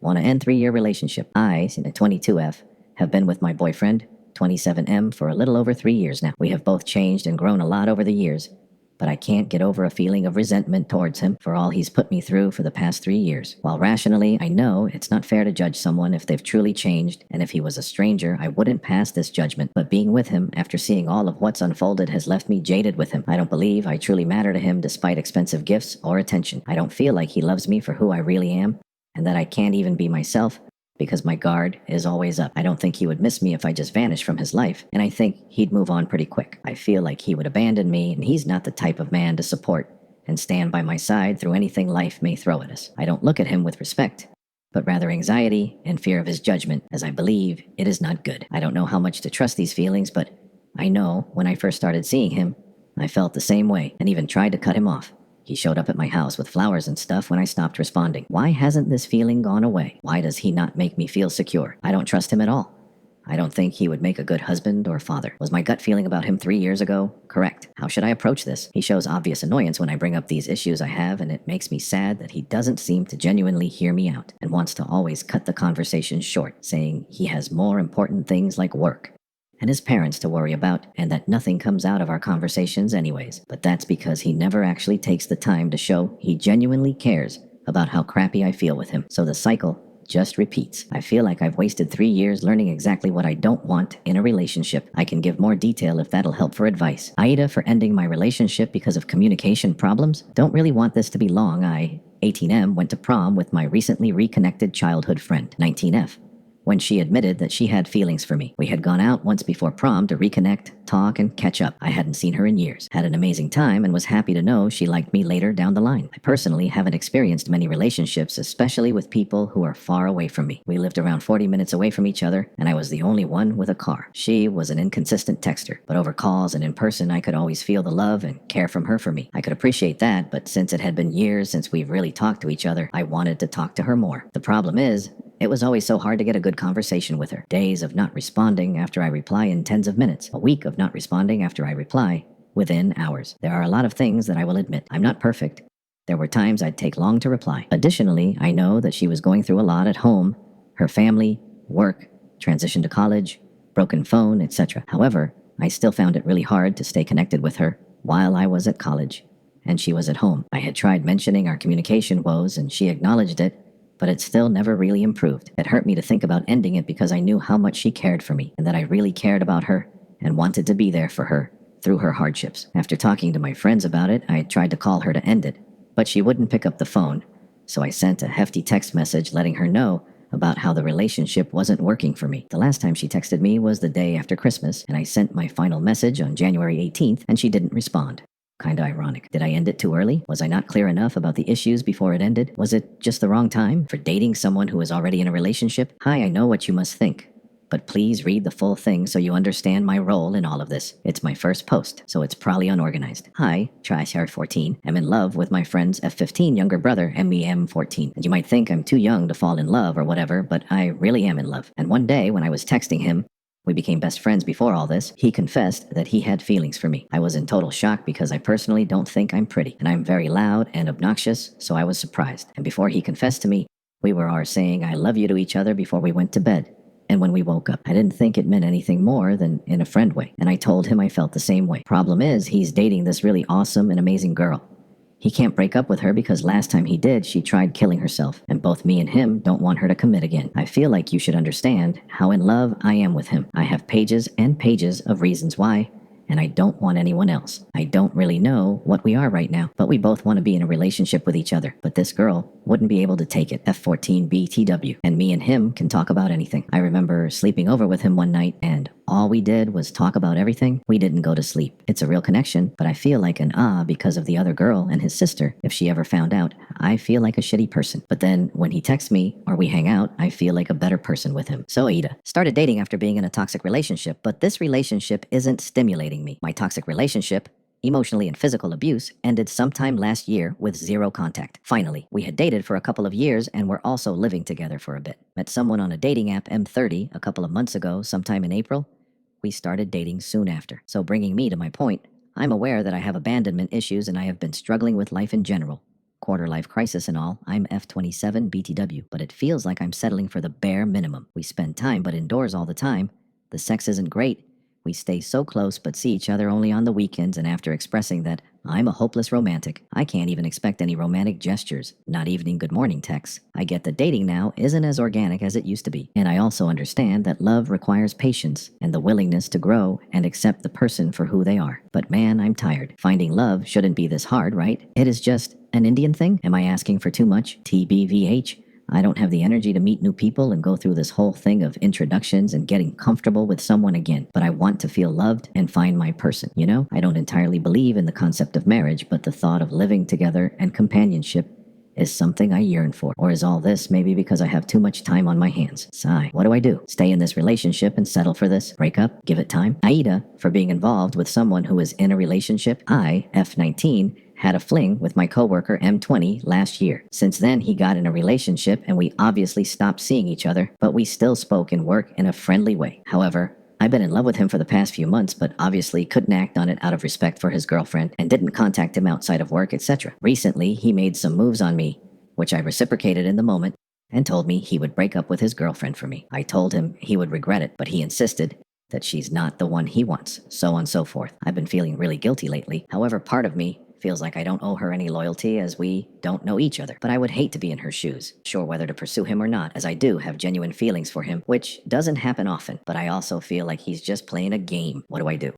Want to end 3-year relationship. I, 22F, have been with my boyfriend, 27M, for a little over 3 years now. We have both changed and grown a lot over the years, but I can't get over a feeling of resentment towards him for all he's put me through for the past 3 years. While rationally, I know it's not fair to judge someone if they've truly changed, and if he was a stranger, I wouldn't pass this judgment. But being with him after seeing all of what's unfolded has left me jaded with him. I don't believe I truly matter to him despite expensive gifts or attention. I don't feel like he loves me for who I really am, and that I can't even be myself because my guard is always up. I don't think he would miss me if I just vanished from his life, and I think he'd move on pretty quick. I feel like he would abandon me, and he's not the type of man to support and stand by my side through anything life may throw at us. I don't look at him with respect, but rather anxiety and fear of his judgment, as I believe it is not good. I don't know how much to trust these feelings, but I know when I first started seeing him, I felt the same way and even tried to cut him off. He showed up at my house with flowers and stuff when I stopped responding. Why hasn't this feeling gone away? Why does he not make me feel secure? I don't trust him at all. I don't think he would make a good husband or father. Was my gut feeling about him 3 years ago correct? How should I approach this? He shows obvious annoyance when I bring up these issues I have, and it makes me sad that he doesn't seem to genuinely hear me out and wants to always cut the conversation short, saying he has more important things like work and his parents to worry about, and that nothing comes out of our conversations anyways. But that's because he never actually takes the time to show he genuinely cares about how crappy I feel with him. So the cycle just repeats. I feel like I've wasted 3 years learning exactly what I don't want in a relationship. I can give more detail if that'll help for advice. Aida for ending my relationship because of communication problems. Don't really want this to be long. I, 18M, went to prom with my recently reconnected childhood friend, 19F, when she admitted that she had feelings for me. We had gone out once before prom to reconnect, talk, and catch up. I hadn't seen her in years. Had an amazing time and was happy to know she liked me later down the line. I personally haven't experienced many relationships, especially with people who are far away from me. We lived around 40 minutes away from each other, and I was the only one with a car. She was an inconsistent texter, but over calls and in person I could always feel the love and care from her for me. I could appreciate that, but since it had been years since we've really talked to each other, I wanted to talk to her more. The problem is, it was always so hard to get a good conversation with her. Days of not responding after I reply in tens of minutes. A week of not responding after I reply within hours. There are a lot of things that I will admit. I'm not perfect. There were times I'd take long to reply. Additionally, I know that she was going through a lot at home. Her family, work, transition to college, broken phone, etc. However, I still found it really hard to stay connected with her while I was at college and she was at home. I had tried mentioning our communication woes and she acknowledged it, but it still never really improved. It hurt me to think about ending it because I knew how much she cared for me and that I really cared about her and wanted to be there for her through her hardships. After talking to my friends about it, I tried to call her to end it, but she wouldn't pick up the phone. So I sent a hefty text message letting her know about how the relationship wasn't working for me. The last time she texted me was the day after Christmas, and I sent my final message on January 18th, and she didn't respond. Kinda ironic. Did I end it too early? Was I not clear enough about the issues before it ended? Was it just the wrong time for dating someone who is already in a relationship? Hi, I know what you must think, but please read the full thing so you understand my role in all of this. It's my first post, so it's probably unorganized. Hi, Trashheart14. I'm in love with my friend's F15 younger brother, MEM14. And you might think I'm too young to fall in love or whatever, but I really am in love. And one day when I was texting him, we became best friends before all this, he confessed that he had feelings for me. I was in total shock because I personally don't think I'm pretty, and I'm very loud and obnoxious, so I was surprised. And before he confessed to me, we were saying I love you to each other before we went to bed. And when we woke up, I didn't think it meant anything more than in a friend way, and I told him I felt the same way. Problem is, he's dating this really awesome and amazing girl. He can't break up with her because last time he did, she tried killing herself, and both me and him don't want her to commit again. I feel like you should understand how in love I am with him. I have pages and pages of reasons why, and I don't want anyone else. I don't really know what we are right now, but we both want to be in a relationship with each other. But this girl wouldn't be able to take it, F14BTW, and me and him can talk about anything. I remember sleeping over with him one night, and all we did was talk about everything. We didn't go to sleep. It's a real connection, but I feel like an because of the other girl and his sister. If she ever found out, I feel like a shitty person. But then when he texts me or we hang out, I feel like a better person with him. So Ida, started dating after being in a toxic relationship, but this relationship isn't stimulating me. My toxic relationship, emotionally and physical abuse, ended sometime last year with zero contact. Finally, we had dated for a couple of years and were also living together for a bit. Met someone on a dating app, M30, a couple of months ago, sometime in April. We started dating soon after. So bringing me to my point, I'm aware that I have abandonment issues and I have been struggling with life in general. quarter life crisis and all, I'm F27 BTW, but it feels like I'm settling for the bare minimum. We spend time but indoors all the time. The sex isn't great. We stay so close but see each other only on the weekends, and after expressing that I'm a hopeless romantic, I can't even expect any romantic gestures, not evening good morning texts. I get that dating now isn't as organic as it used to be, and I also understand that love requires patience and the willingness to grow and accept the person for who they are. But man, I'm tired. Finding love shouldn't be this hard, right? It is just an Indian thing? Am I asking for too much? TBVH? I don't have the energy to meet new people and go through this whole thing of introductions and getting comfortable with someone again. But I want to feel loved and find my person. You know, I don't entirely believe in the concept of marriage, but the thought of living together and companionship is something I yearn for. Or is all this maybe because I have too much time on my hands? Sigh. What do I do? Stay in this relationship and settle for this? Break up? Give it time? Aida, for being involved with someone who is in a relationship. I, F19, had a fling with my coworker M20 last year. Since then, he got in a relationship and we obviously stopped seeing each other, but we still spoke and work in a friendly way. However, I've been in love with him for the past few months, but obviously couldn't act on it out of respect for his girlfriend and didn't contact him outside of work, etc. Recently, he made some moves on me, which I reciprocated in the moment, and told me he would break up with his girlfriend for me. I told him he would regret it, but he insisted that she's not the one he wants, so on and so forth. I've been feeling really guilty lately. However, part of me feels like I don't owe her any loyalty as we don't know each other. But I would hate to be in her shoes, sure whether to pursue him or not, as I do have genuine feelings for him, which doesn't happen often. But I also feel like he's just playing a game. What do I do?